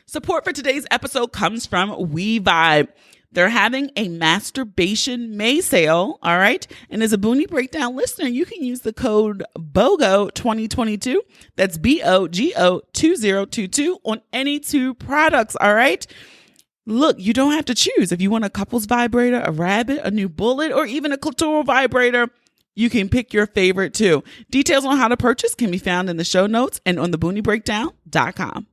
Support for today's episode comes from We Vibe. They're having a masturbation May sale, all right? And as a Boonie Breakdown listener, you can use the code BOGO2022, that's BOGO 2022 on any 2 products, all right? Look, you don't have to choose. If you want a couples vibrator, a rabbit, a new bullet, or even a clitoral vibrator, you can pick your favorite too. Details on how to purchase can be found in the show notes and on theboonieBreakdown.com.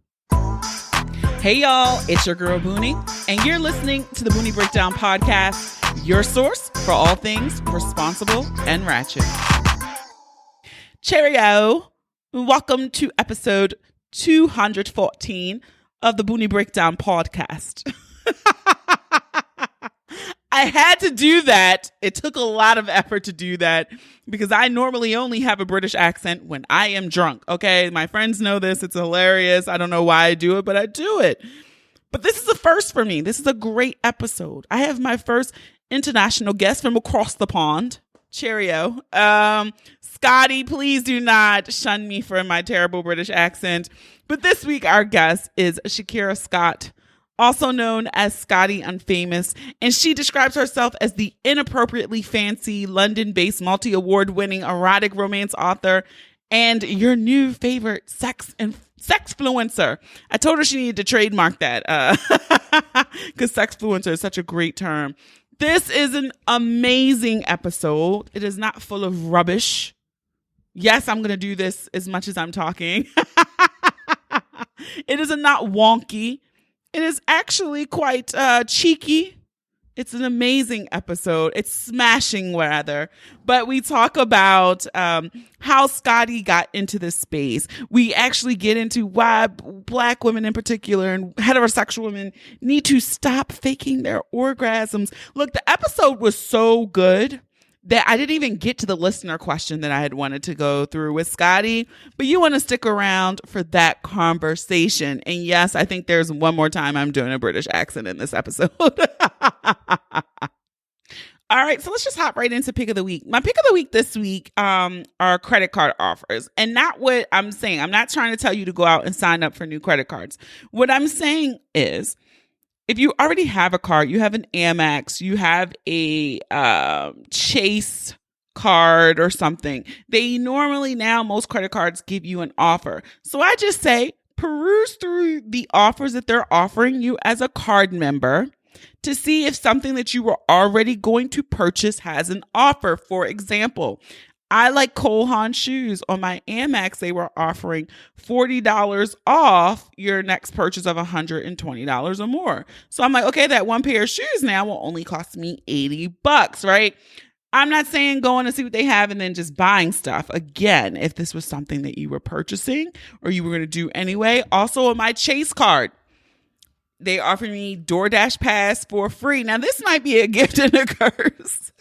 Hey y'all, it's your girl Boonie, and you're listening to the Boonie Breakdown podcast, your source for all things responsible and ratchet. Cheerio. Welcome to episode 214 of the Boonie Breakdown podcast. I had to do that. It took a lot of effort to do that because I normally only have a British accent when I am drunk. Okay. My friends know this. It's hilarious. I don't know why I do it, but I do it. But this is a first for me. This is a great episode. I have my first international guest from across the pond. Cheerio. Scotty, please do not shun me for my terrible British accent. But this week, our guest is Shakira Scott, also known as Scotty Unfamous, and she describes herself as the inappropriately fancy London-based multi-award winning erotic romance author and your new favorite Sexfluencer. I told her she needed to trademark that because Sexfluencer is such a great term. This is an amazing episode. It is not full of rubbish. Yes, I'm going to do this as much as I'm talking. It is not wonky. It is actually quite cheeky. It's an amazing episode. It's smashing, rather. But we talk about how Scotty got into this space. We actually get into why Black women in particular and heterosexual women need to stop faking their orgasms. Look, the episode was so good that I didn't even get to the listener question that I had wanted to go through with Scotty, but you want to stick around for that conversation. And yes, I think there's one more time I'm doing a British accent in this episode. All right, so let's just hop right into pick of the week. My pick of the week this week are credit card offers. And not what I'm saying. I'm not trying to tell you to go out and sign up for new credit cards. What I'm saying is, if you already have a card, you have an Amex, you have a Chase card or something, they normally now, most credit cards give you an offer. So I just say, peruse through the offers that they're offering you as a card member to see if something that you were already going to purchase has an offer. For example, I like Cole Haan shoes. On my Amex, they were offering $40 off your next purchase of $120 or more. So I'm like, okay, that one pair of shoes now will only cost me $80, right? I'm not saying going to see what they have and then just buying stuff. Again, if this was something that you were purchasing or you were going to do anyway. Also on my Chase card, they offer me DoorDash Pass for free. Now, this might be a gift and a curse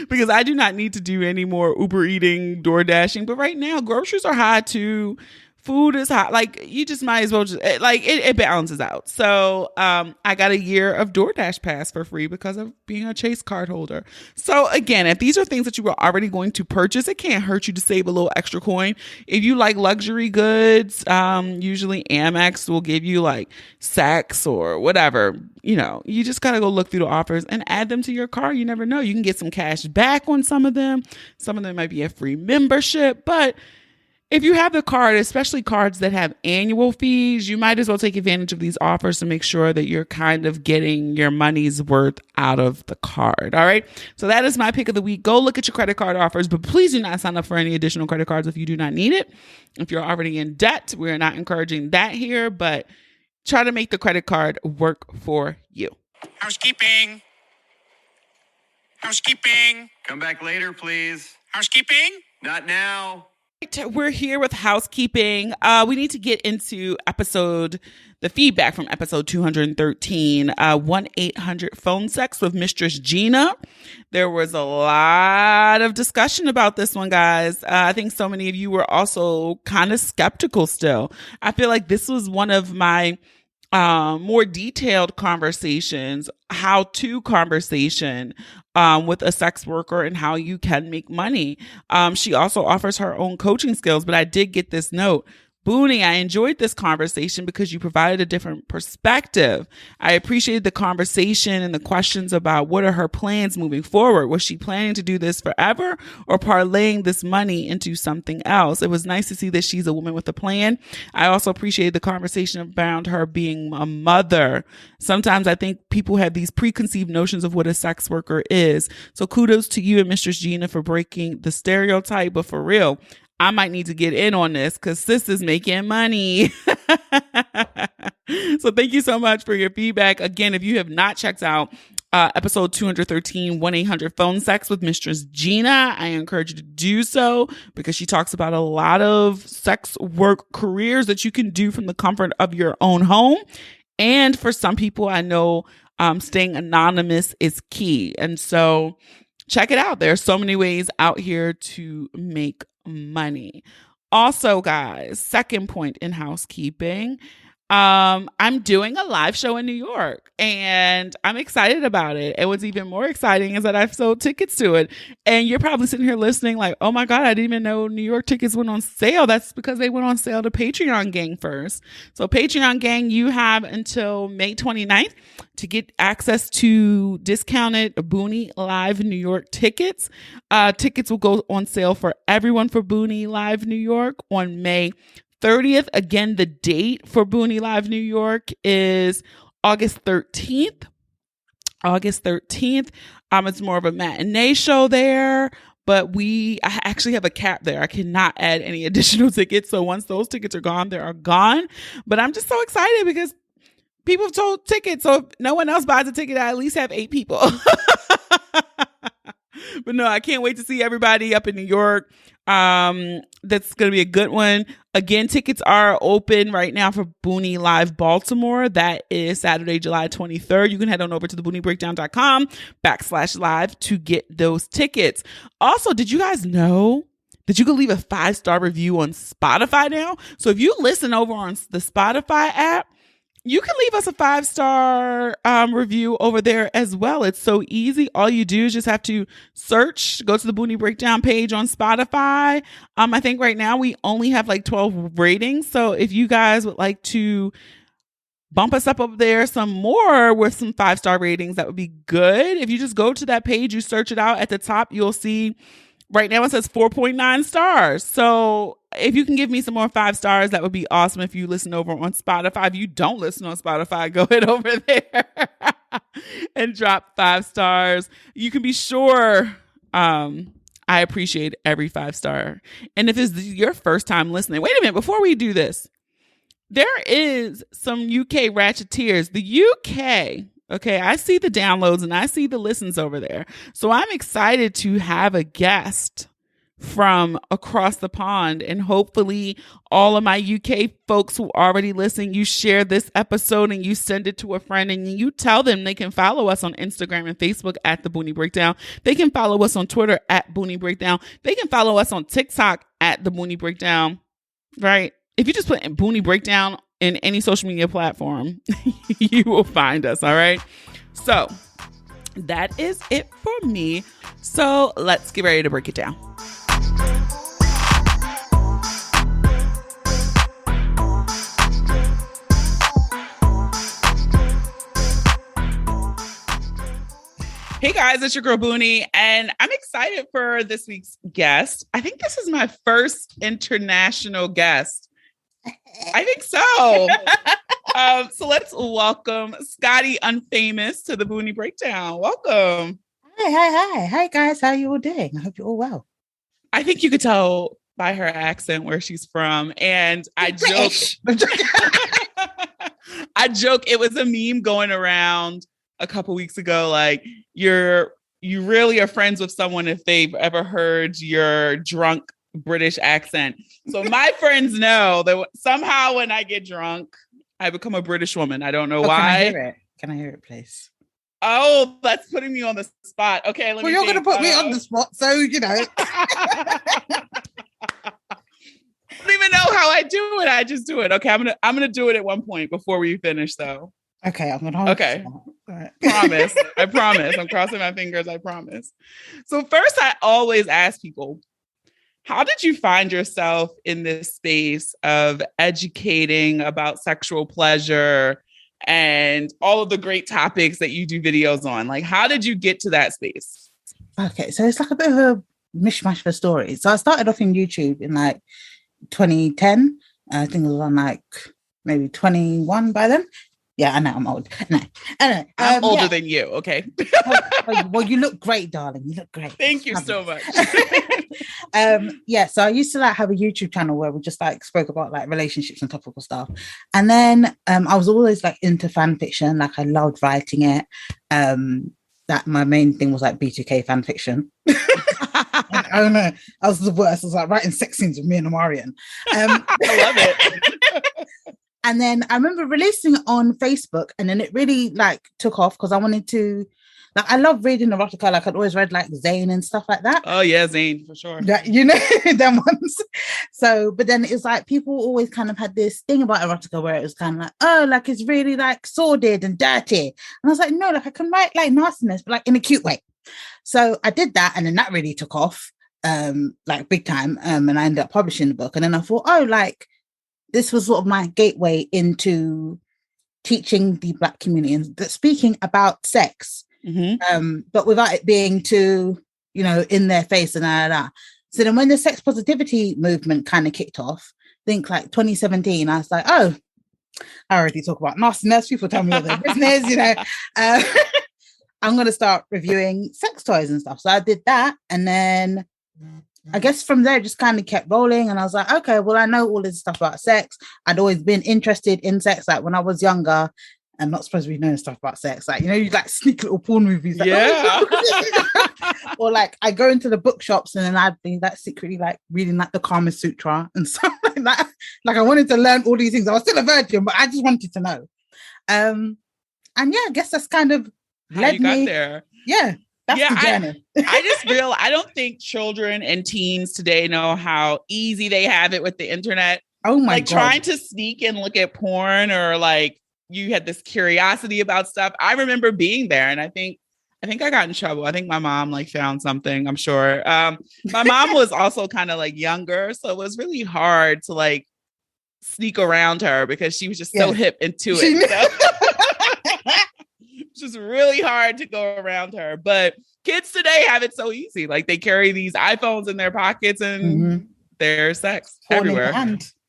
because I do not need to do any more Uber eating, door dashing. But right now, groceries are high too. Food is high. Like, you just might as well just, like, it balances out. So I got a year of DoorDash Pass for free because of being a Chase card holder. So again, if these are things that you were already going to purchase, it can't hurt you to save a little extra coin. If you like luxury goods, usually Amex will give you like sex or whatever. You know, you just got to go look through the offers and add them to your card. You never know. You can get some cash back on some of them. Some of them might be a free membership, but if you have the card, especially cards that have annual fees, you might as well take advantage of these offers to make sure that you're kind of getting your money's worth out of the card. All right. So that is my pick of the week. Go look at your credit card offers, but please do not sign up for any additional credit cards if you do not need it. If you're already in debt, we're not encouraging that here, but try to make the credit card work for you. Housekeeping. Housekeeping. Come back later, please. Housekeeping. Not now. We're here with housekeeping. We need to get into the feedback from episode 213, 1-800-PHONE SEX with Mistress Gina. There was a lot of discussion about this one, guys. I think so many of you were also kind of skeptical still. I feel like this was one of my more detailed conversations, how-to conversation with a sex worker and how you can make money. She also offers her own coaching skills, but I did get this note. Boonie, I enjoyed this conversation because you provided a different perspective. I appreciated the conversation and the questions about what are her plans moving forward. Was she planning to do this forever or parlaying this money into something else? It was nice to see that she's a woman with a plan. I also appreciated the conversation around her being a mother. Sometimes I think people have these preconceived notions of what a sex worker is. So kudos to you and Mistress Gina for breaking the stereotype, but for real, I might need to get in on this because sis is making money. So thank you so much for your feedback. Again, if you have not checked out episode 213, 1-800-PHONE SEX with Mistress Gina, I encourage you to do so because she talks about a lot of sex work careers that you can do from the comfort of your own home. And for some people, I know staying anonymous is key. And so check it out. There are so many ways out here to make money. Also, guys, second point in housekeeping, I'm doing a live show in New York and I'm excited about it. And what's even more exciting is that I've sold tickets to it. And you're probably sitting here listening like, oh my God, I didn't even know New York tickets went on sale. That's because they went on sale to Patreon gang first. So Patreon gang, you have until May 29th to get access to discounted Boonie Live New York tickets. Tickets will go on sale for everyone for Boonie Live New York on May 30th. Again, the date for Boonie Live New York is August 13th. August 13th. It's more of a matinee show there, but I actually have a cap there. I cannot add any additional tickets. So once those tickets are gone, they are gone. But I'm just so excited because people have sold tickets. So if no one else buys a ticket, I at least have 8 people. But no, I can't wait to see everybody up in New York. That's going to be a good one. Again, tickets are open right now for Boonie Live Baltimore. That is Saturday, July 23rd. You can head on over to theboonieBreakdown.com/live to get those tickets. Also, did you guys know that you can leave a 5-star review on Spotify now? So if you listen over on the Spotify app, you can leave us a 5-star review over there as well. It's so easy. All you do is just have to search, go to the Boonie Breakdown page on Spotify. I think right now we only have like 12 ratings. So if you guys would like to bump us up over there some more with some 5-star ratings, that would be good. If you just go to that page, you search it out at the top, you'll see right now it says 4.9 stars. So if you can give me some more 5 stars, that would be awesome. If you listen over on Spotify, if you don't listen on Spotify, go ahead over there and drop 5 stars. You can be sure I appreciate every 5-star. And if it's your first time listening, wait a minute, before we do this, there is some UK ratcheteers. The UK, okay, I see the downloads and I see the listens over there. So I'm excited to have a guest from across the pond, and hopefully all of my UK folks who already listen, you share this episode and you send it to a friend and you tell them they can follow us on Instagram and Facebook at The Boonie Breakdown. They can follow us on Twitter at Boonie Breakdown. They can follow us on TikTok at The Boonie Breakdown, right? If you just put Boonie Breakdown in any social media platform, you will find us, all right? So that is it for me. So let's get ready to break it down. Hey guys, it's your girl Boonie, and I'm excited for this week's guest. I think this is my first international guest. I think so. So let's welcome Scotty Unfamous to the Boonie Breakdown. Welcome. Hi guys, how you all doing? I hope you're all well. I think you could tell by her accent where she's from, and I joke. I joke. It was a meme going around a couple weeks ago, like you really are friends with someone if they've ever heard your drunk British accent. So my friends know that somehow when I get drunk, I become a British woman. I don't know why. Can I hear it? Can I hear it, please? Oh, that's putting me on the spot. Okay, let me. Well, you're going to put me on the spot, so you know. I don't even know how I do it. I just do it. Okay, I'm gonna do it at one point before we finish, though. Okay, I'm gonna hold. Okay, right. Promise. I promise. I'm crossing my fingers. I promise. So first, I always ask people, How did you find yourself in this space of educating about sexual pleasure and all of the great topics that you do videos on? Like, how did you get to that space? Okay, so it's like a bit of a mishmash of a story. So I started off in YouTube in like 2010. I think it was on like maybe 21 by then. Yeah, I know I'm old. No, I know. I'm older than you, okay? Well, you look great, darling. You look great. Thank you so much. Yeah, so I used to like have a YouTube channel where we just like spoke about like relationships and topical stuff. And then I was always like into fan fiction. Like I loved writing it. That my main thing was like B2K fan fiction. I don't know. I was the worst. I was like writing sex scenes with me and Amarian. I love it. And then I remember releasing it on Facebook, and then it really like took off because I wanted to, like, I love reading erotica. Like I'd always read like Zane and stuff like that. Oh yeah, Zane for sure. Yeah, you know, them ones. So, but then it's like people always kind of had this thing about erotica where it was kind of like, oh, like it's really like sordid and dirty. And I was like, no, like I can write like nastiness, but like in a cute way. So I did that, and then that really took off, like big time. And I ended up publishing the book. And then I thought, oh, like this was sort of my gateway into teaching the Black community and speaking about sex, but without it being too, you know, in their face and that. So then when the sex positivity movement kind of kicked off, I think like 2017, I was like, oh, I already talk about nastiness. People tell me all their business, you know. I'm going to start reviewing sex toys and stuff. So I did that. And then I guess from there, it just kind of kept rolling. And I was like, okay, well, I know all this stuff about sex. I'd always been interested in sex. Like when I was younger, and not supposed to be knowing stuff about sex. Like, you know, you like sneak little porn movies. Like, yeah. Or like I go into the bookshops and then I'd be like secretly like reading like the Kama Sutra and stuff like that. Like I wanted to learn all these things. I was still a virgin, but I just wanted to know. And yeah, I guess that's kind of how you got there. Yeah. That's the journey. I don't think children and teens today know how easy they have it with the internet. Oh my God. Trying to sneak and look at porn, or like you had this curiosity about stuff. I remember being there, and I think I got in trouble. I think my mom like found something, I'm sure. My mom was also kind of like younger, so it was really hard to like sneak around her because she was just so hip into it. So. Just really hard to go around her. But kids today have it so easy. Like they carry these iPhones in their pockets and there's sex everywhere.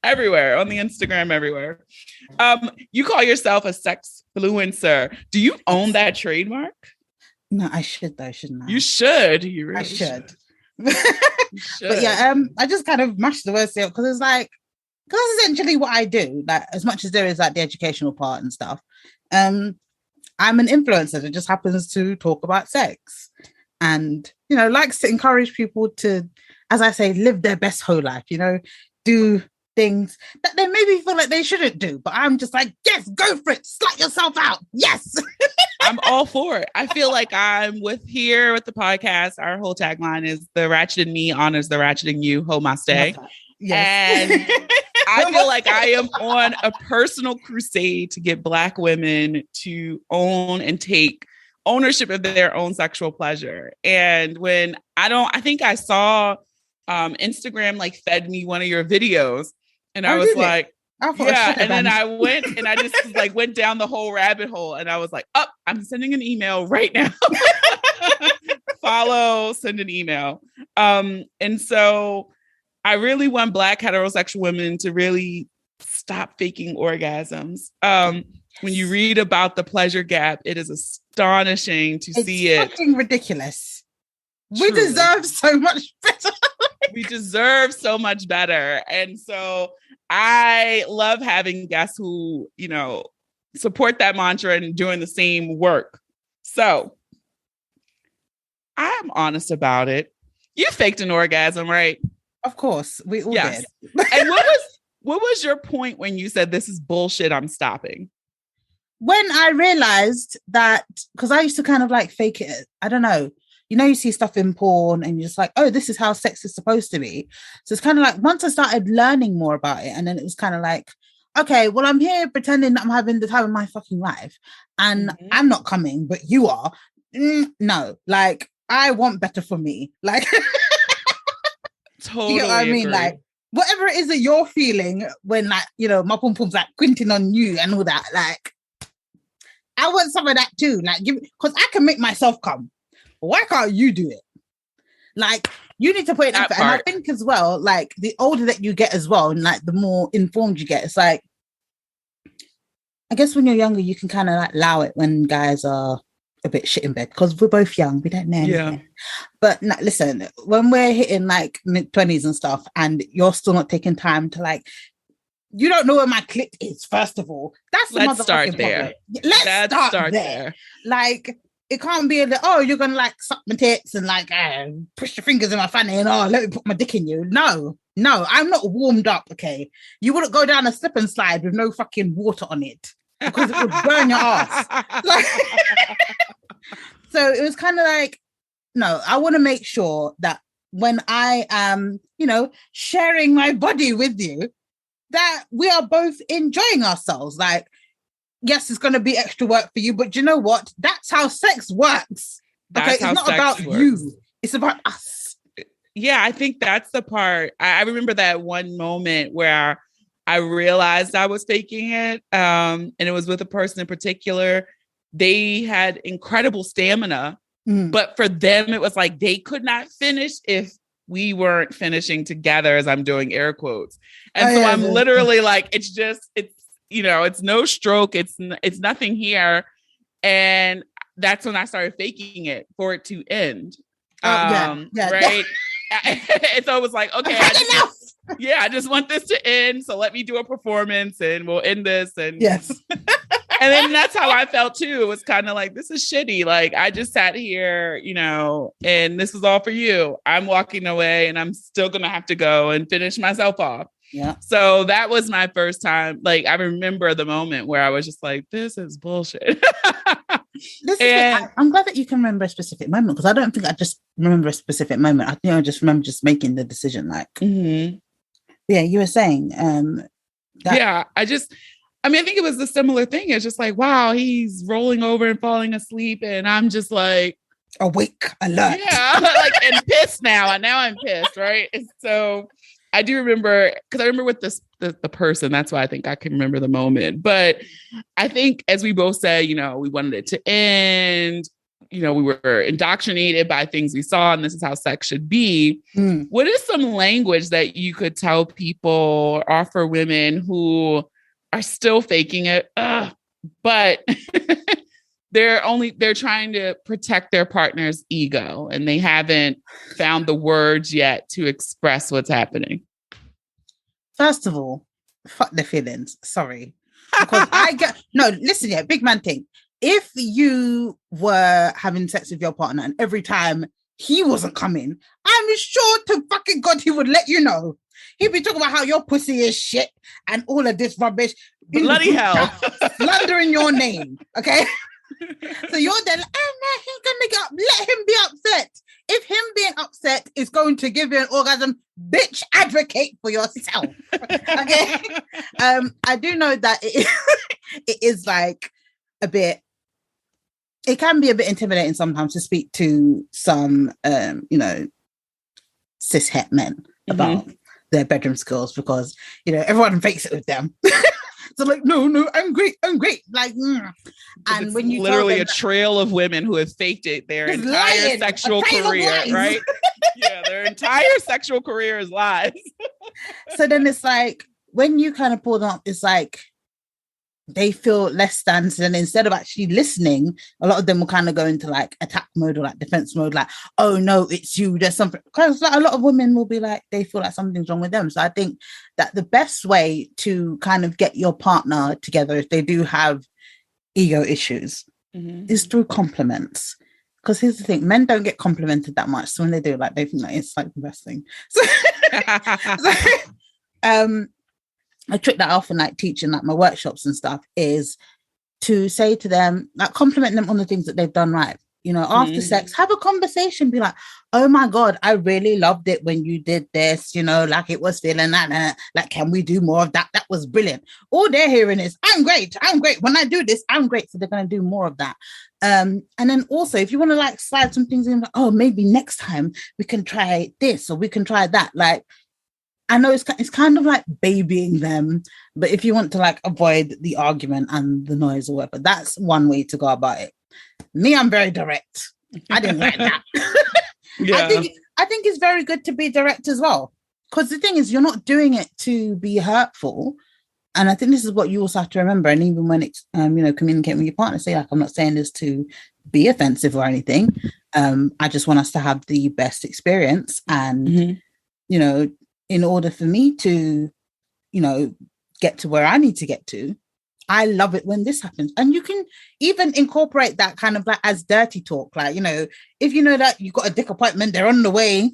Everywhere on the Instagram, everywhere. You call yourself a Sexfluencer. Do you own that trademark? No, I should though, shouldn't I? You should. You really should. You should. But yeah, I just kind of mashed the words up because it's like, because that's essentially what I do. Like as much as there is like the educational part and stuff. I'm an influencer that just happens to talk about sex and, you know, likes to encourage people to, as I say, live their best whole life, you know, do things that they maybe feel like they shouldn't do. But I'm just like, yes, go for it. Slut yourself out. Yes. I'm all for it. I feel like I'm with the podcast. Our whole tagline is the ratchet in me honors the ratchet in you. Ho my stay. Yes. And I feel like I am on a personal crusade to get Black women to own and take ownership of their own sexual pleasure. And when I think I saw Instagram like fed me one of your videos, and I was like, yeah. And then I went and I just like went down the whole rabbit hole, and I was like, oh, I'm sending an email right now. Follow, send an email. And so I really want Black heterosexual women to really stop faking orgasms. When you read about the pleasure gap, it is astonishing to see it. It's fucking ridiculous. Truly. We deserve so much better. We deserve so much better. And so I love having guests who, you know, support that mantra and doing the same work. So I'm honest about it. You faked an orgasm, right? Of course, we all did. And what was your point when you said this is bullshit, I'm stopping? When I realized that, because I used to kind of like fake it. I don't know. You know, you see stuff in porn and you're just like, oh, this is how sex is supposed to be. So it's kind of like once I started learning more about it, and then it was kind of like, okay, well, I'm here pretending that I'm having the time of my fucking life and I'm not coming, but you are. No, like I want better for me. Like Totally You know what I mean? agree. Like, whatever it is that you're feeling when, like, you know, my pum pum's like quinting on you and all that, like, I want some of that too. Like, give, because I can make myself come. Why can't you do it? Like, you need to put it That effort. And I part. think as well, like, the older that you get as well, and like the more informed you get, it's like, I guess when you're younger, you can kind of like allow it when guys are a bit shit in bed because we're both young. We don't know anything. Yeah. But no, listen, when we're hitting like mid-20s and stuff, and you're still not taking time to like, you don't know where my clit is, first of all. That's the Let's motherfucking start problem. there. Let's start there. Like, it can't be that, oh, you're gonna like suck my tits and like push your fingers in my fanny and oh, let me put my dick in you. No, I'm not warmed up. Okay, you wouldn't go down a slip and slide with no fucking water on it because it would burn your ass. Like, so it was kind of like, no, I want to make sure that when I am, you know, sharing my body with you, that we are both enjoying ourselves. Like, yes, it's going to be extra work for you, but you know what? That's how sex works. Okay, it's not about you. It's about us. Yeah, I think that's the part. I remember that one moment where I realized I was faking it. And it was with a person in particular. They had incredible stamina, but for them, it was like they could not finish if we weren't finishing together, as I'm doing air quotes. And so I'm literally like, it's you know, it's no stroke. It's nothing here. And that's when I started faking it for it to end. Right. And so it was like, okay, I just want this to end. So let me do a performance and we'll end this. And yes. And then that's how I felt too. It was kind of like, this is shitty. Like, I just sat here, you know, and this is all for you. I'm walking away and I'm still going to have to go and finish myself off. Yeah. So that was my first time. Like, I remember the moment where I was just like, this is bullshit. I'm glad that you can remember a specific moment, because I don't think I just remember a specific moment. I think I just remember just making the decision. Like, yeah, you were saying, I think it was a similar thing. It's just like, wow, he's rolling over and falling asleep. And I'm just like, awake, alert. Yeah, like, and pissed now. And now I'm pissed, right? And so I do remember, because I remember with the person, that's why I think I can remember the moment. But I think, as we both said, you know, we wanted it to end. You know, we were indoctrinated by things we saw, and this is how sex should be. What is some language that you could tell people or offer women who are still faking it, but they're trying to protect their partner's ego and they haven't found the words yet to express what's happening? First of all, fuck their feelings. Sorry. Because listen, big man thing. If you were having sex with your partner and every time he wasn't coming, I'm sure to fucking God he would let you know. He'd be talking about how your pussy is shit and all of this rubbish. Bloody hell. Slandering your name, okay? So you're there like, oh no, he's gonna get up. Let him be upset. If him being upset is going to give you an orgasm, bitch, advocate for yourself. Okay? I do know that it is like a bit, it can be a bit intimidating sometimes to speak to some, cis het men about their bedroom skills, because, you know, everyone fakes it with them. So like, no, I'm great. Like, and when you literally a trail of women who have faked it their entire sexual career, right? Yeah, their entire sexual career is lies. So then it's like, when you kind of pull them up, it's like they feel less than. So then instead of actually listening, a lot of them will kind of go into like attack mode or like defense mode, like, oh no, it's you, there's something. Because like, a lot of women will be like, they feel like something's wrong with them. So I think that the best way to kind of get your partner together, if they do have ego issues, is through compliments. Because here's the thing, men don't get complimented that much. So when they do, like, they think that it's like the best thing. So, a trick that I often like teaching like my workshops and stuff is to say to them, like, compliment them on the things that they've done right. after sex, have a conversation, be like, oh my God, I really loved it when you did this, like it was feeling that, like, can we do more of that? That was brilliant. All they're hearing is, I'm great. When I do this, I'm great. So they're going to do more of that. And then also, if you want to like slide some things in, like, oh, maybe next time we can try this or we can try that. Like, I know it's kind of like babying them, but if you want to like avoid the argument and the noise or whatever, that's one way to go about it. Me, I'm very direct. I didn't like that. Yeah. I think it's very good to be direct as well. Because the thing is, you're not doing it to be hurtful. And I think this is what you also have to remember. And even when it's, communicating with your partner, say, like, I'm not saying this to be offensive or anything. I just want us to have the best experience. And, in order for me to, get to where I need to get to, I love it when this happens. And you can even incorporate that kind of like as dirty talk. Like, if you know that you've got a dick appointment, they're on the way.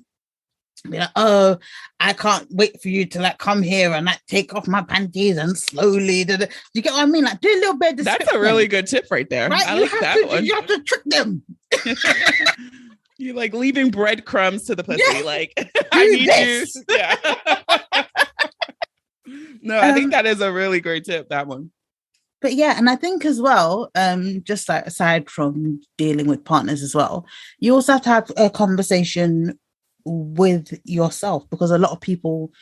Be like, oh, I can't wait for you to like come here and like take off my panties and slowly. You get what I mean? Like, do a little bit of That's a really good tip right there. Right? I like that one. You have to trick them. You're like leaving breadcrumbs to the pussy. Yeah. Like, I need this. you. Yeah. No, I think that is a really great tip, that one. But yeah, and I think as well, just like aside from dealing with partners as well, you also have to have a conversation with yourself, because a lot of people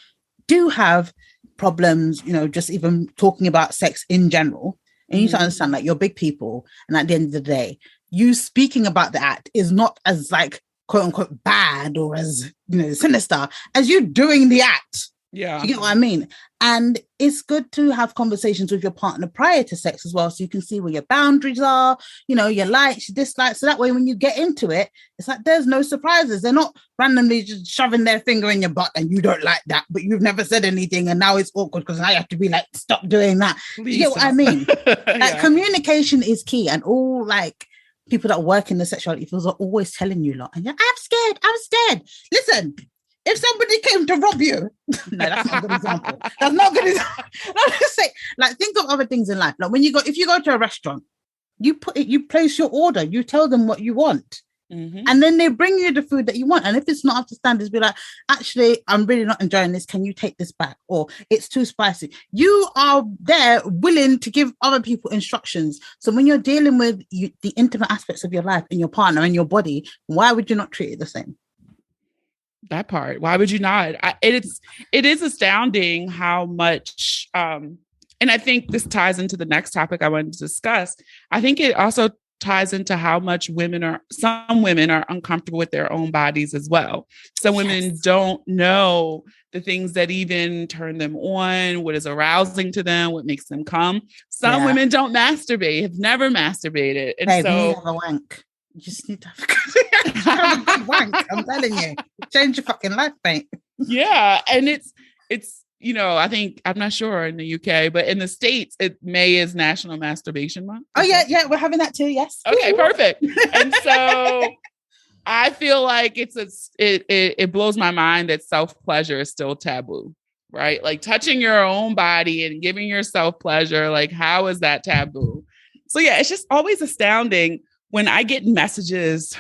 do have problems, just even talking about sex in general. And you need to understand, like, you're big people, and at the end of the day, you speaking about the act is not as like quote unquote bad or as sinister as you doing the act. Yeah. You get what I mean? And it's good to have conversations with your partner prior to sex as well, so you can see where your boundaries are, your likes, your dislikes. So that way, when you get into it, it's like there's no surprises. They're not randomly just shoving their finger in your butt and you don't like that, but you've never said anything and now it's awkward because now you have to be like, stop doing that. Please you get what I mean? Yeah. Communication is key, and all like people that work in the sexuality fields are always telling you I'm scared. Listen, if somebody came to rob you, no, that's not a good example. That's not a good example. I'm just saying, like, think of other things in life. Like if you go to a restaurant, you place your order, you tell them what you want, and then they bring you the food that you want. And if it's not up to standards, be like, actually, I'm really not enjoying this. Can you take this back? Or it's too spicy. You are there willing to give other people instructions. So when you're dealing with the intimate aspects of your life and your partner and your body, why would you not treat it the same? That part. Why would you not? It is astounding how much, and I think this ties into the next topic I wanted to discuss. I think it also ties into how much some women are uncomfortable with their own bodies as well. Some women don't know the things that even turn them on, what is arousing to them, what makes them come. Some women don't masturbate, have never masturbated. And hey, so we have a wank. You just need to have a good wank. I'm telling you, change your fucking life, mate. Yeah, and it's I think, I'm not sure in the UK, but in the States, May is National Masturbation Month. Oh yeah, we're having that too. Yes. Okay, perfect. And so I feel like it blows my mind that self-pleasure is still taboo, right? Like touching your own body and giving yourself pleasure, like how is that taboo? So yeah, it's just always astounding when I get messages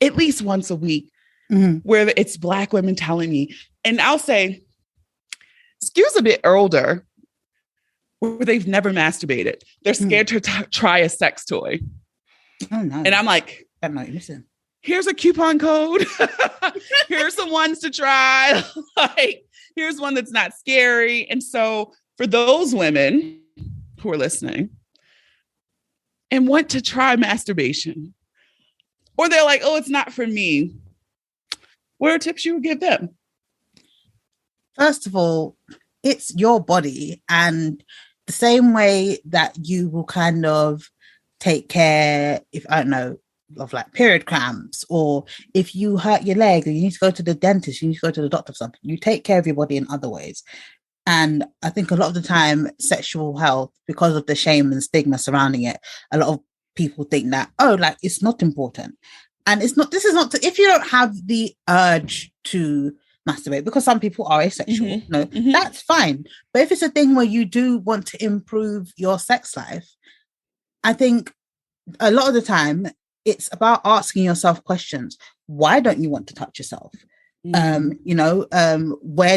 at least once a week where it's Black women telling me, and I'll say, skews a bit older, where they've never masturbated. They're scared to try a sex toy. Oh no. And I'm like, listen. Here's a coupon code. Here's some ones to try. Like, here's one that's not scary. And so for those women who are listening and want to try masturbation, or they're like, oh, it's not for me, what are tips you would give them? First of all, it's your body, and the same way that you will kind of take care, if I don't know, of like period cramps, or if you hurt your leg or you need to go to the dentist, you need to go to the doctor or something, you take care of your body in other ways. And I think a lot of the time, sexual health, because of the shame and stigma surrounding it, a lot of people think that, oh, like it's not important. And it's not, if you don't have the urge to masturbate, because some people are asexual, that's fine. But if it's a thing where you do want to improve your sex life, I think a lot of the time it's about asking yourself questions. Why don't you want to touch yourself? Where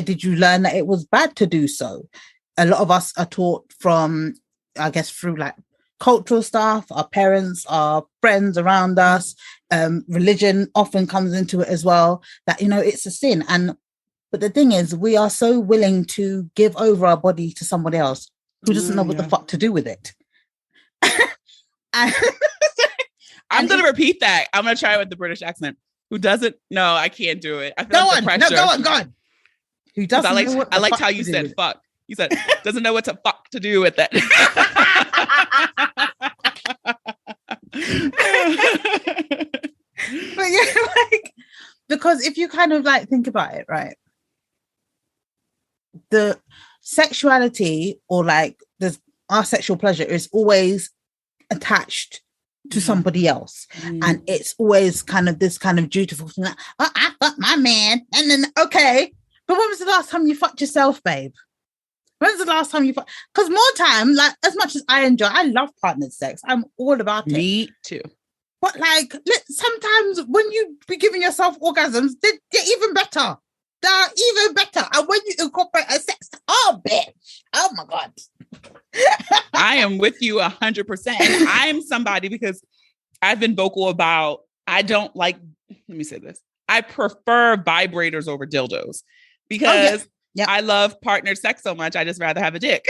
did you learn that it was bad to do so? A lot of us are taught from, I guess, through like cultural stuff, our parents, our friends around us, religion often comes into it as well, that, it's a sin. But the thing is, we are so willing to give over our body to somebody else who doesn't know what the fuck to do with it. I'm going to repeat that. I'm going to try it with the British accent. Who doesn't? No, I can't do it. I feel go on. Who doesn't? I liked how you said "fuck." You said doesn't know what to fuck to do with it. But yeah, because if you kind of think about it, right? The sexuality or our sexual pleasure is always attached to somebody else, and it's always kind of this kind of dutiful thing, I fucked my man, and then okay, but when was the last time you fucked yourself, babe? When's the last time you fucked? Because more time, as much as I love partnered sex, I'm all about it. Me too. But sometimes when you be giving yourself orgasms, they're even better. They're even better, and when you incorporate a sex, oh bitch, oh my god. I am with you 100%. And I'm somebody, because I've been vocal about, I don't like, let me say this. I prefer vibrators over dildos because I love partner sex so much. I just rather have a dick.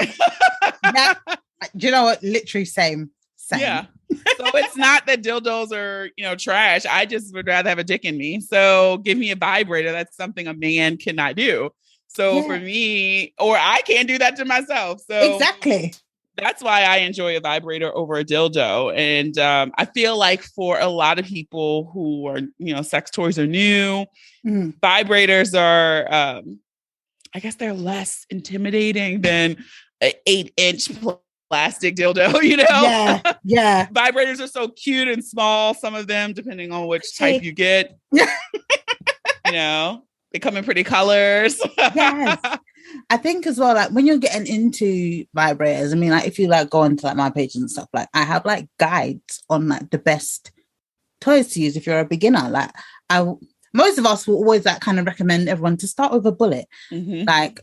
Do you know what? Literally same. Yeah. So it's not that dildos are, trash. I just would rather have a dick in me. So give me a vibrator. That's something a man cannot do. So for me, or I can't do that to myself. So exactly. That's why I enjoy a vibrator over a dildo. And I feel like for a lot of people who are, sex toys are new, vibrators are, I guess they're less intimidating than an 8-inch plastic dildo, Yeah. Vibrators are so cute and small, some of them, depending on which type you get. They come in pretty colors. Yes. I think as well, when you're getting into vibrators, I mean, if you go onto my page and stuff, I have guides on the best toys to use if you're a beginner. Most of us will always kind of recommend everyone to start with a bullet. I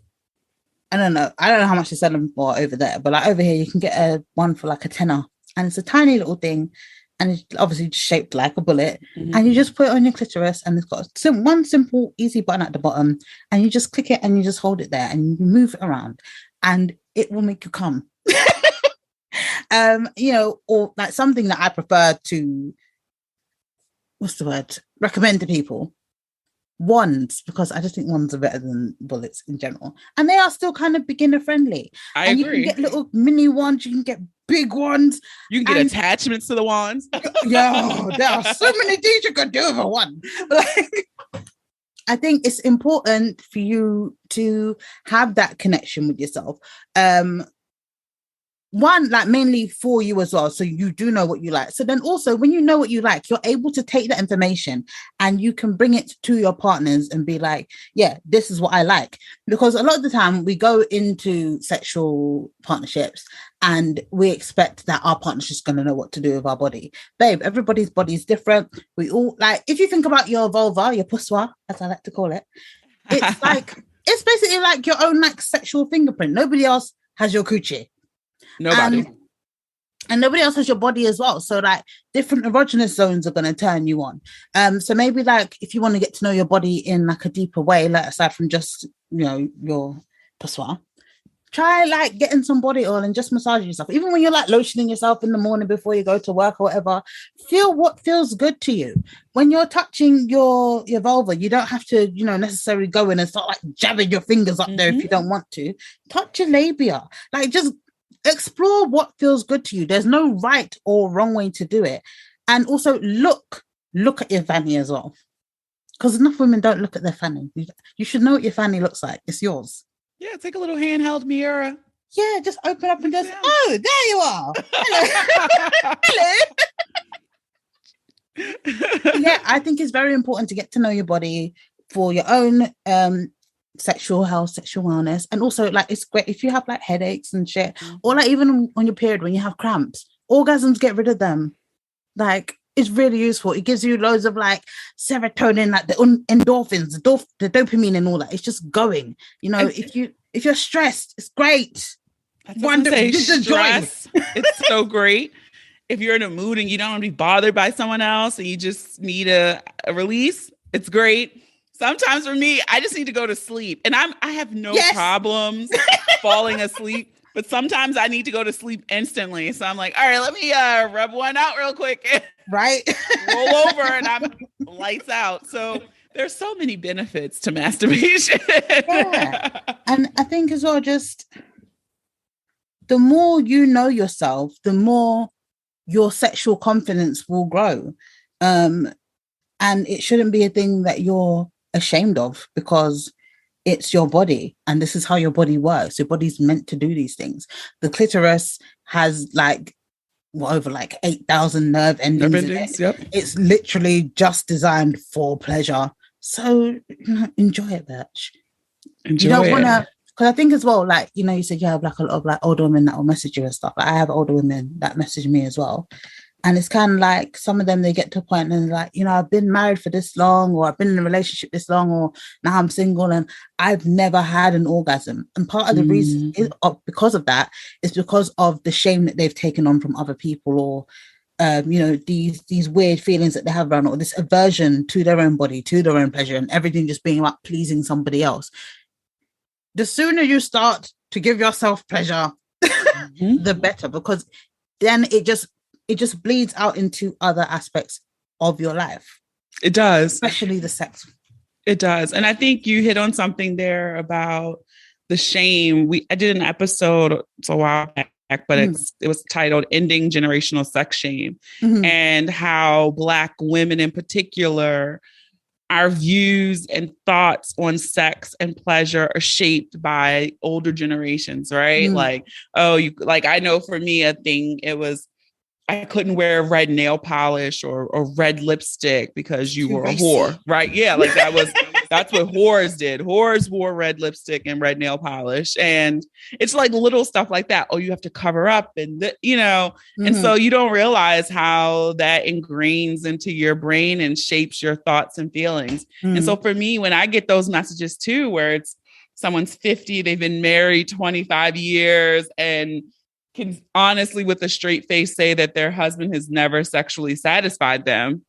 don't know how much they sell them for over there, but over here you can get one for a tenner, and it's a tiny little thing, and it's obviously just shaped like a bullet, and you just put it on your clitoris, and it's got one simple easy button at the bottom, and you just click it and you just hold it there and you move it around and it will make you come. Or something that I prefer to recommend to people, wands, because I just think wands are better than bullets in general, and they are still kind of beginner friendly. I agree. You can get little mini wands, you can get big ones, you can get attachments to the wands. There are so many things you can do with a wand. I think it's important for you to have that connection with yourself. One, mainly for you as well, so you do know what you like. So then also, when you know what you like, you're able to take that information and you can bring it to your partners and be like, yeah, this is what I like. Because a lot of the time we go into sexual partnerships and we expect that our partner's just going to know what to do with our body. Babe, everybody's body is different. We all, if you think about your vulva, your poussoir, as I like to call it, it's it's basically your own sexual fingerprint. Nobody else has your coochie. Nobody. And nobody else has your body as well. So different erogenous zones are going to turn you on. So maybe if you want to get to know your body in a deeper way, aside from just, your poussoir, try getting some body oil and just massage yourself. Even when you're lotioning yourself in the morning before you go to work or whatever, feel what feels good to you. When you're touching your vulva, you don't have to, necessarily go in and start jabbing your fingers up there if you don't want to. Touch your labia. Just explore what feels good to you. There's no right or wrong way to do it. And also look at your fanny as well. Because enough women don't look at their fanny. You should know what your fanny looks like. It's yours. Yeah, take a little handheld mirror. Yeah, just open up and just, oh, there you are. Hello. Hello. Yeah, I think it's very important to get to know your body for your own sexual health, sexual wellness, and also it's great if you have headaches and shit, or even on your period when you have cramps, orgasms get rid of them. is really useful. It gives you loads of like serotonin, like the endorphins, the dopamine and all that. It's just going. You know, if you're stressed, it's great. Wonderful. Stress, it's so great. If you're in a mood and you don't want to be bothered by someone else and you just need a release, it's great. Sometimes for me, I just need to go to sleep, and I have no problems falling asleep. But sometimes I need to go to sleep instantly. So I'm like, all right, let me rub one out real quick. Right. Roll over and I'm lights out. So there's so many benefits to masturbation. Yeah. And I think as well, just the more you know yourself, the more your sexual confidence will grow. And it shouldn't be a thing that you're ashamed of, because it's your body and this is how your body works. Your body's meant to do these things. The clitoris has like over like 8,000 nerve endings. Yep. It's literally just designed for pleasure. So enjoy it, bitch. You don't want to, because I think as well, like, you know, you said you have like a lot of like older women that will message you and stuff. Like, I have older women that message me as well. And it's kind of like some of them, they get to a point and like, you know, I've been married for this long, or I've been in a relationship this long, or now I'm single and I've never had an orgasm. And part of the reason is because of that is because of the shame that they've taken on from other people, or, you know, these weird feelings that they have around, or this aversion to their own body, to their own pleasure, and everything just being about pleasing somebody else. The sooner you start to give yourself pleasure, the better, because then it just bleeds out into other aspects of your life. It does. Especially the sex. It does. And I think you hit on something there about the shame. I did an episode, it's a while back, but it was titled Ending Generational Sex Shame, and how Black women in particular, our views and thoughts on sex and pleasure are shaped by older generations, right? Like, I know for me, a thing, it was, I couldn't wear red nail polish or red lipstick because you were a whore, right? Yeah, like that's what whores did. Whores wore red lipstick and red nail polish. And it's like little stuff like that. Oh, you have to cover up and, you know, and so you don't realize how that ingrains into your brain and shapes your thoughts and feelings. And so for me, when I get those messages too, where it's someone's 50, they've been married 25 years and can honestly, with a straight face, say that their husband has never sexually satisfied them.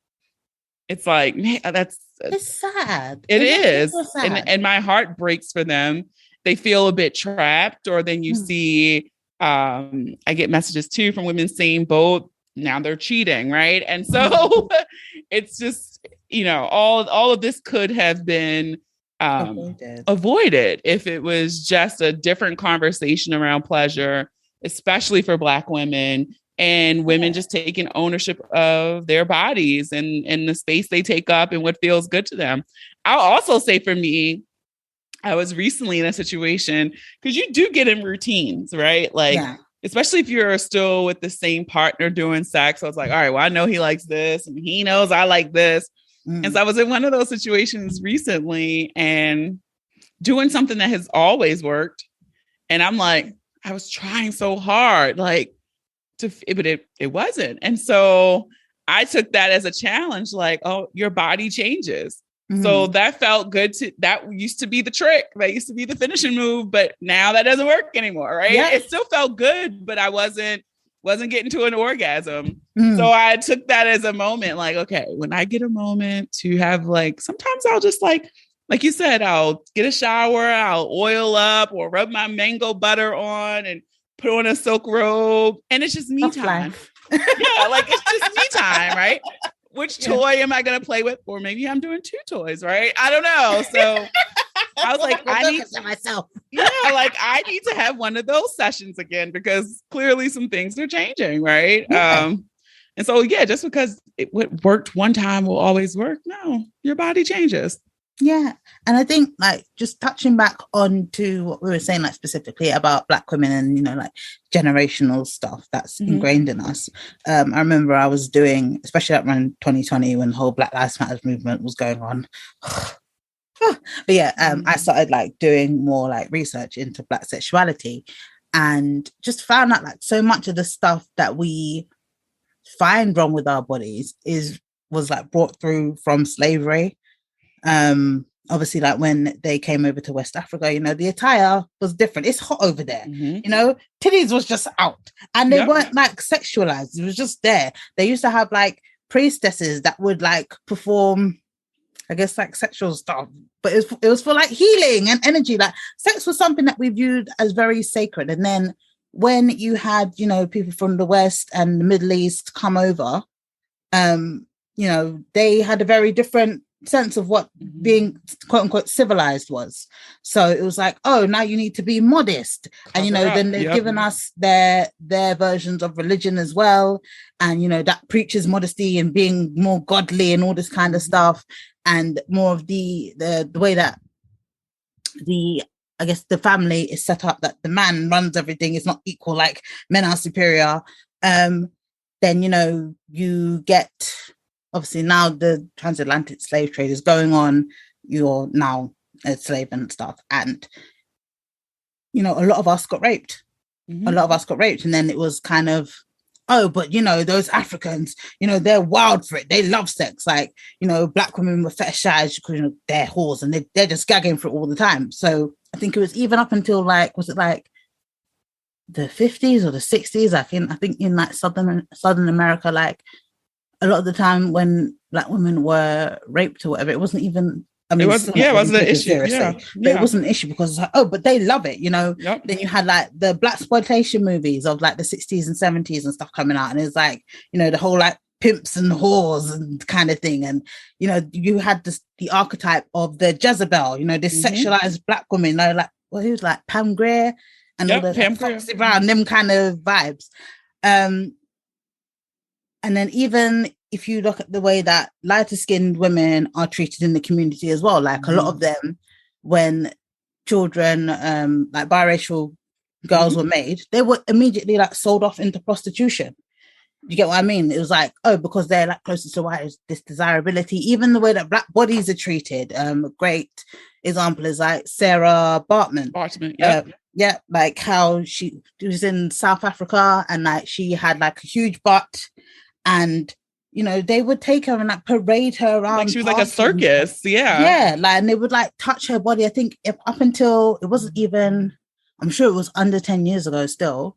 It's like, man, it's sad. It is. Sad. And my heart breaks for them. They feel a bit trapped. Or then you see, I get messages too from women saying both, now they're cheating, right? And so it's just, you know, all of this could have been avoided if it was just a different conversation around pleasure, especially for Black women, and women just taking ownership of their bodies and the space they take up and what feels good to them. I'll also say for me, I was recently in a situation, because you do get in routines, right? Like, especially if you're still with the same partner doing sex. So I was like, all right, well, I know he likes this and he knows I like this. And so I was in one of those situations recently and doing something that has always worked. And I'm like, I was trying so hard, like but it wasn't. And so I took that as a challenge, like, oh, your body changes. So that felt good. That used to be the trick. That used to be the finishing move, but now that doesn't work anymore. Right. Yeah. It still felt good, but I wasn't getting to an orgasm. So I took that as a moment, like, okay, when I get a moment to have, like, sometimes I'll just like you said, I'll get a shower, I'll oil up or rub my mango butter on and put on a silk robe. And it's just me time. Yeah, like it's just me time, right? Which toy am I going to play with? Or maybe I'm doing 2 toys, right? I don't know. So I was like, I need myself. Yeah, like I need to have one of those sessions again, because clearly some things are changing, right? Yeah. And so, yeah, just because it worked one time will always work. No, your body changes. Yeah. And I think, like, just touching back on to what we were saying, like, specifically about Black women and, you know, like generational stuff that's ingrained in us. I remember I was doing, especially around 2020 when the whole Black Lives Matter movement was going on. But yeah, I started like doing more like research into Black sexuality and just found out like so much of the stuff that we find wrong with our bodies was like brought through from slavery. Obviously, like when they came over to West Africa, you know, the attire was different. It's hot over there, you know, titties was just out and they weren't like sexualized. It was just there. They used to have like priestesses that would like perform, I guess, like sexual stuff, but it was for like healing and energy. Like sex was something that we viewed as very sacred. And then when you had, you know, people from the West and the Middle East come over, you know, they had a very different sense of what being quote unquote civilized was. So it was like, oh, now you need to be modest. And you know, then they've given us their versions of religion as well. And you know, that preaches modesty and being more godly and all this kind of stuff. And more of the way that I guess the family is set up, that the man runs everything, is not equal, like men are superior. Then, you know, you get, obviously now the transatlantic slave trade is going on, you're now a slave and stuff. And, you know, a lot of us got raped. A lot of us got raped. And then it was kind of, oh, but, you know, those Africans, you know, they're wild for it. They love sex. Like, you know, black women were fetishized because, you know, they're whores and they're just gagging for it all the time. So I think it was even up until like, was it like the 50s or the 60s? I think in like Southern America, like a lot of the time when black women were raped or whatever, it wasn't even, I mean, it wasn't an issue. But it wasn't an issue because it's like, oh, but they love it, you know. Then you had like the blaxploitation movies of like the 60s and 70s and stuff coming out, and it's like, you know, the whole like pimps and whores and kind of thing. And you know, you had the archetype of the Jezebel, you know, this sexualized black woman, you know, like, well, he was like Pam Grier and all the like, Foxy Brown, them kind of vibes. And then even if you look at the way that lighter skinned women are treated in the community as well, like a lot of them, when children, like biracial girls were made, they were immediately like sold off into prostitution. You get what I mean? It was like, oh, because they're like closest to white, this desirability. Even the way that black bodies are treated. A great example is like Sarah Bartman. Yeah, like how she was in South Africa and like she had like a huge butt, and you know, they would take her and like parade her around. Like she was like a circus. Yeah. Like, and they would like touch her body. I think up until it wasn't even, I'm sure it was under 10 years ago still.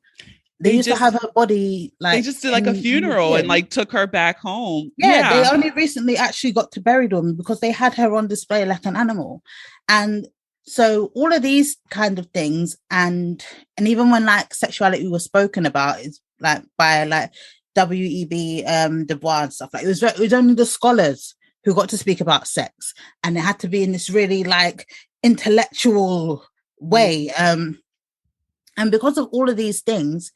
They used to have her body like. They just did like a funeral and like took her back home. Yeah. They only recently actually got to bury them because they had her on display like an animal. And so all of these kind of things, and even when like sexuality was spoken about, is like by like W.E.B. Du Bois and stuff, like it was only the scholars who got to speak about sex, and it had to be in this really like intellectual way. And because of all of these things,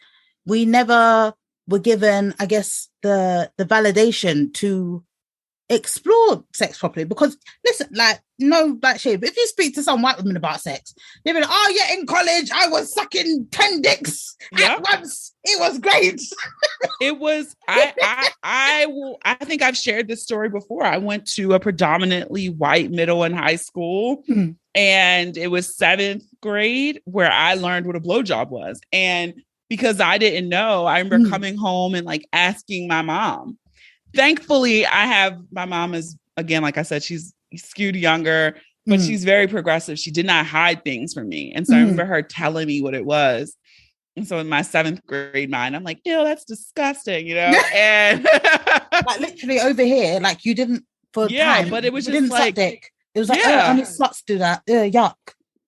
we never were given, I guess, the validation to explore sex properly. Because listen, like, no black shade, but if you speak to some white women about sex, they'll be like, oh yeah, in college I was sucking 10 dicks at once. It was great. It was, I think I've shared this story before. I went to a predominantly white middle and high school, and it was 7th grade where I learned what a blowjob was. And because I didn't know, I remember coming home and like asking my mom. Thankfully, my mom is, again, like I said, she's skewed younger, but she's very progressive. She did not hide things from me. And so I remember her telling me what it was. And so in my 7th grade mind, I'm like, ew, that's disgusting, you know? And like literally over here, like you didn't for time. But it was just like, dick. It was like, oh, only sluts do that. Yuck.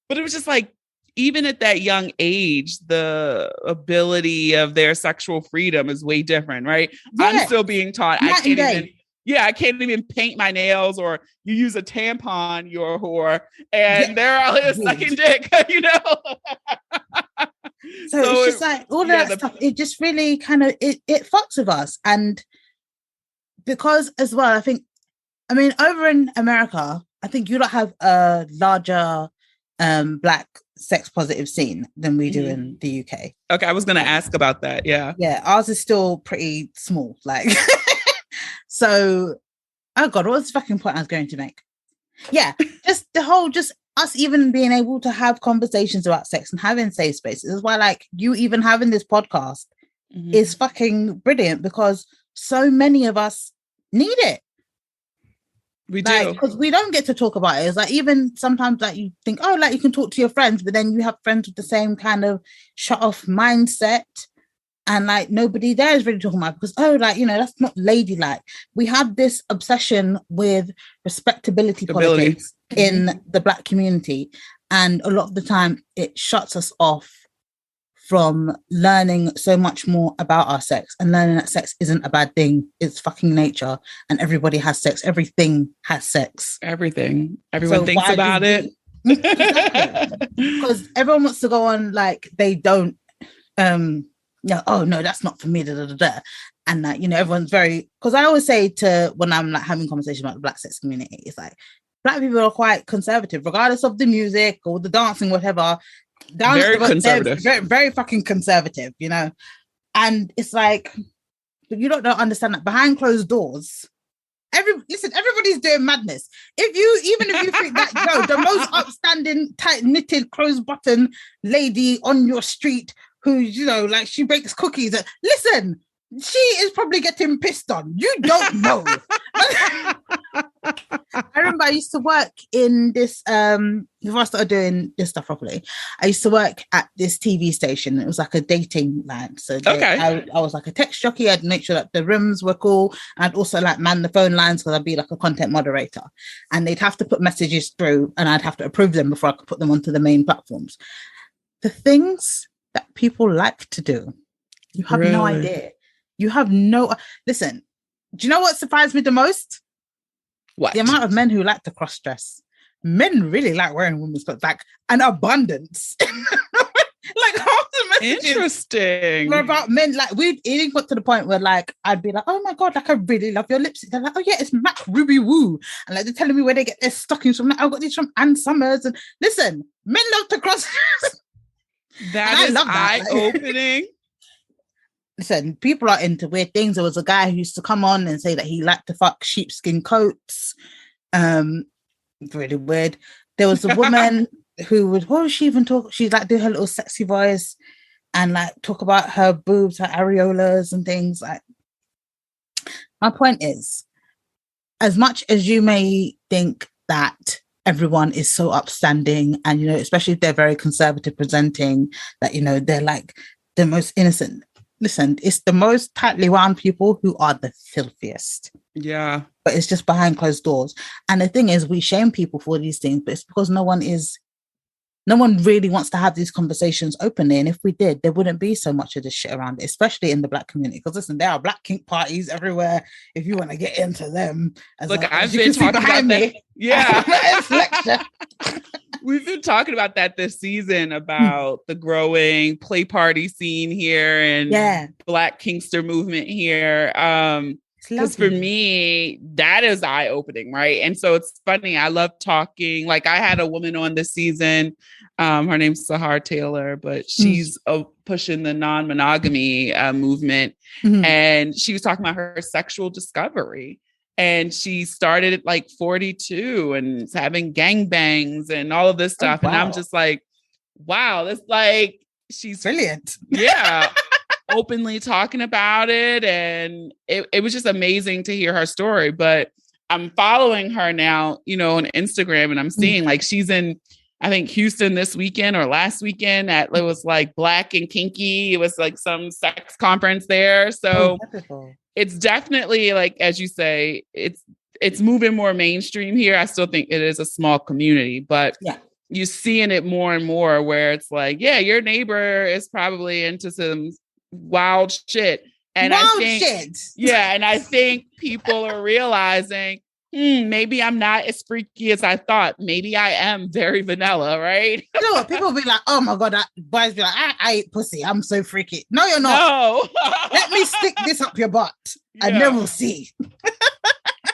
But it was just like, even at that young age, the ability of their sexual freedom is way different, right? Yeah. I'm still being taught. I can't even paint my nails, or you use a tampon, you're a whore, and they're all here sucking dick, you know? So it's just like all that stuff. It just really kind of, it fucks with us. And because as well, I mean, over in America, I think you don't have a larger black sex positive scene than we do in the UK. Okay, I was going to ask about that. Yeah, ours is still pretty small. Like, so, oh god, what was the fucking point I was going to make? Yeah, just the whole, just us even being able to have conversations about sex and having safe spaces is why, like, you even having this podcast is fucking brilliant, because so many of us need it. We like, do. because we don't get to talk about it. It's like, even sometimes like you think, oh, like you can talk to your friends, but then you have friends with the same kind of shut off mindset, and like nobody there is really talking about it because, oh, like, you know, that's not ladylike. We have this obsession with respectability politics in the Black community, and a lot of the time it shuts us off from learning so much more about our sex, and learning that sex isn't a bad thing. It's fucking nature, and everybody has sex. Everything has sex. Everything. Everyone thinks about it. Exactly. Because everyone wants to go on like they don't no, oh no, that's not for me, da, da, da, da. And like, you know, everyone's very, because I always say to, when I'm like having conversations about the Black sex community, it's like Black people are quite conservative, regardless of the music or the dancing, whatever. Very conservative. Very, very fucking conservative, you know. And it's like, but you don't understand that behind closed doors, everybody's doing madness. Even if you think that, yo, the most upstanding, tight knitted, closed button lady on your street who, you know, like she bakes cookies, listen, she is probably getting pissed on. You don't know. I remember I used to work in this, before I started doing this stuff properly, I used to work at this TV station. It was like a dating line. So I was like a text jockey. I'd make sure that the rooms were cool. I'd also like man the phone lines because I'd be like a content moderator. And they'd have to put messages through and I'd have to approve them before I could put them onto the main platforms. The things that people like to do, you have no idea. You have no... Listen, do you know what surprised me the most? What? The amount of men who like to cross-dress. Men really like wearing women's clothes, like an abundance. Like half the messages interesting were about men. Like it even got to the point where like I'd be like, oh my god, like I really love your lipstick. They're like, oh yeah, it's Mac Ruby Woo. And like they're telling me where they get their stockings from. Like, I got these from Ann Summers. And listen, men love to cross-dress. That is eye-opening. Listen, people are into weird things. There was a guy who used to come on and say that he liked to fuck sheepskin coats. Really weird. There was a woman who would, what was she even talk? She'd like do her little sexy voice and like talk about her boobs, her areolas and things. Like, my point is, as much as you may think that everyone is so upstanding, and you know, especially if they're very conservative presenting, that you know they're like the most innocent. Listen, it's the most tightly wound people who are the filthiest. Yeah. But it's just behind closed doors. And the thing is, we shame people for these things, but it's because no one really wants to have these conversations openly. And if we did, there wouldn't be so much of this shit around it, especially in the Black community. Because listen, there are Black kink parties everywhere if you want to get into them. Look, I've been talking about that. Yeah. We've been talking about that this season, about the growing play party scene here and Black Kinkster movement here. Because for me, that is eye-opening, right? And so it's funny. I love talking. Like I had a woman on this season. Her name's Sahar Taylor, but she's pushing the non-monogamy movement. Mm-hmm. And she was talking about her sexual discovery. And she started at like 42 and having gangbangs and all of this stuff. Oh, wow. And I'm just like, wow, that's like, she's brilliant. Yeah. Openly talking about it. And it was just amazing to hear her story. But I'm following her now, you know, on Instagram, and I'm seeing like she's in, I think, Houston this weekend or last weekend it was like Black and Kinky. It was like some sex conference there. So it's definitely, like, as you say, it's moving more mainstream here. I still think it is a small community, but you're seeing it more and more where it's like, yeah, your neighbor is probably into some wild shit. And I think people are realizing, maybe I'm not as freaky as I thought. Maybe I am very vanilla, right? You know what? People be like, oh my God, boys be like, I ate pussy. I'm so freaky. No, you're not. No. Let me stick this up your butt and then we'll see.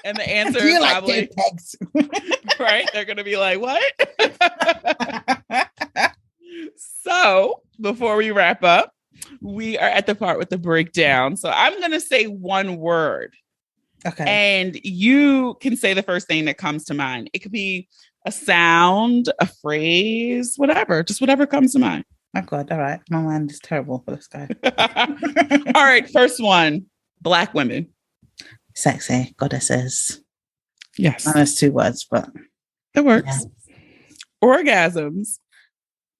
And the answer is probably, pegs? Right? They're going to be like, what? So before we wrap up, we are at the part with the breakdown. So I'm going to say one word. Okay. And you can say the first thing that comes to mind. It could be a sound, a phrase, whatever. Just whatever comes to mind. Oh God. All right. My mind is terrible for this guy. All right. First one. Black women. Sexy goddesses. Yes. And there's 2 words, but it works. Yeah. Orgasms.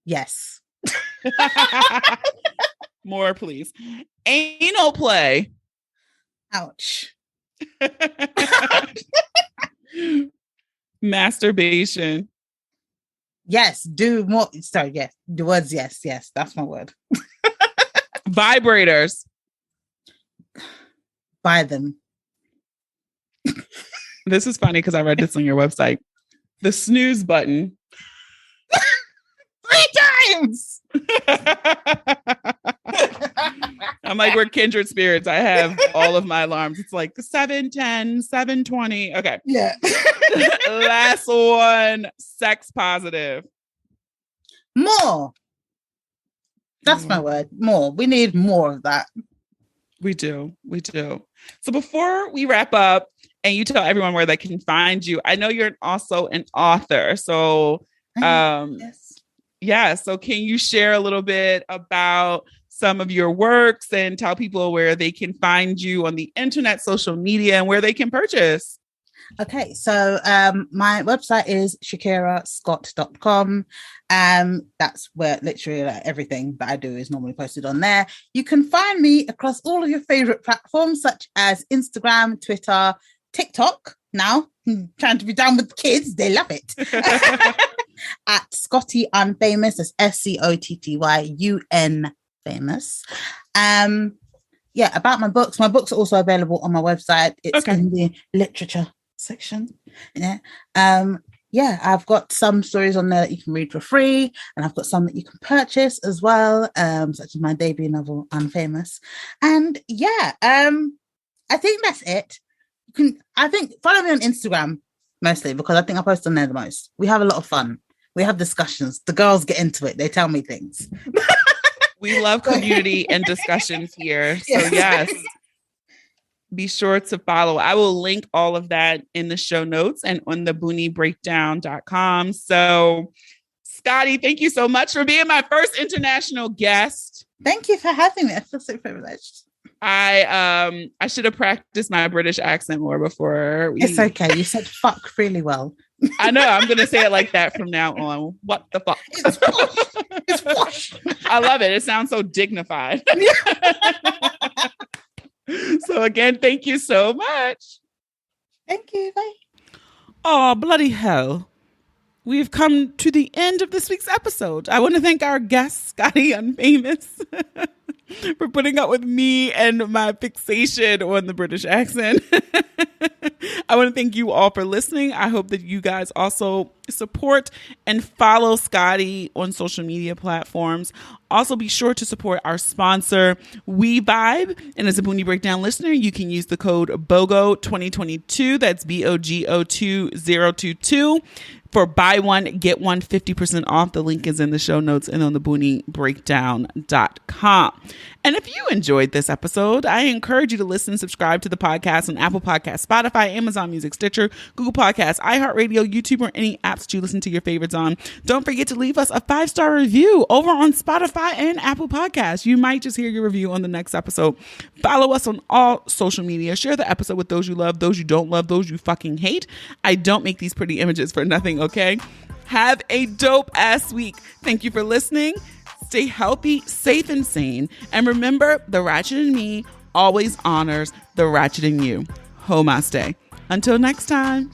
Yes. More, please. Anal play. Ouch. Masturbation. Yes, do more. Sorry, yes. The words, yes, that's my word. Vibrators. Buy them. This is funny because I read this on your website. The snooze button. 3 times. I'm like, we're kindred spirits. I have all of my alarms. It's like 7:10, 7:20. Okay. Yeah. Last one. Sex positive. More. That's my word. More. We need more of that. We do. So before we wrap up and you tell everyone where they can find you, I know you're also an author. So yes. Yeah. So can you share a little bit about some of your works and tell people where they can find you on the internet, social media, and where they can purchase? Okay, so my website is shakirascott.com. That's where literally everything that I do is normally posted on there. You can find me across all of your favorite platforms, such as Instagram, Twitter, TikTok. Now, trying to be down with the kids, they love it. At Scotty Unfamous, that's SCOTTYUN famous. About my books. My books are also available on my website. It's in the literature section. I've got some stories on there that you can read for free, and I've got some that you can purchase as well, such as my debut novel, Unfamous. And I think that's it. I think follow me on Instagram mostly because I think I post on there the most. We have a lot of fun. We have discussions. The girls get into it. They tell me things. We love community and discussions here. So yes, be sure to follow. I will link all of that in the show notes and on the booniebreakdown.com. So Scotty, thank you so much for being my first international guest. Thank you for having me. I feel so privileged. I should have practiced my British accent more before. It's okay. You said fuck really well. I know. I'm going to say it like that from now on. What the fuck? It's wash. It's wash. I love it. It sounds so dignified. So again, thank you so much. Thank you. Bye. Oh, bloody hell. We've come to the end of this week's episode. I want to thank our guest, Scotty Unfamous, for putting up with me and my fixation on the British accent. I want to thank you all for listening. I hope that you guys also support and follow Scotty on social media platforms. Also, be sure to support our sponsor, We Vibe. And as a Boonie Breakdown listener, you can use the code BOGO2022. That's BOGO2022 for buy one, get one 50% off. The link is in the show notes and on the BoonieBreakdown.com. And if you enjoyed this episode, I encourage you to listen and subscribe to the podcast on Apple Podcasts, Spotify, Amazon Music, Stitcher, Google Podcasts, iHeartRadio, YouTube, or any apps that you listen to your favorites on. Don't forget to leave us a 5-star review over on Spotify and Apple Podcasts. You might just hear your review on the next episode. Follow us on all social media. Share the episode with those you love, those you don't love, those you fucking hate. I don't make these pretty images for nothing, okay? Have a dope ass week. Thank you for listening. Stay healthy, safe, and sane. And remember, the ratchet in me always honors the ratchet in you. Namaste. Until next time.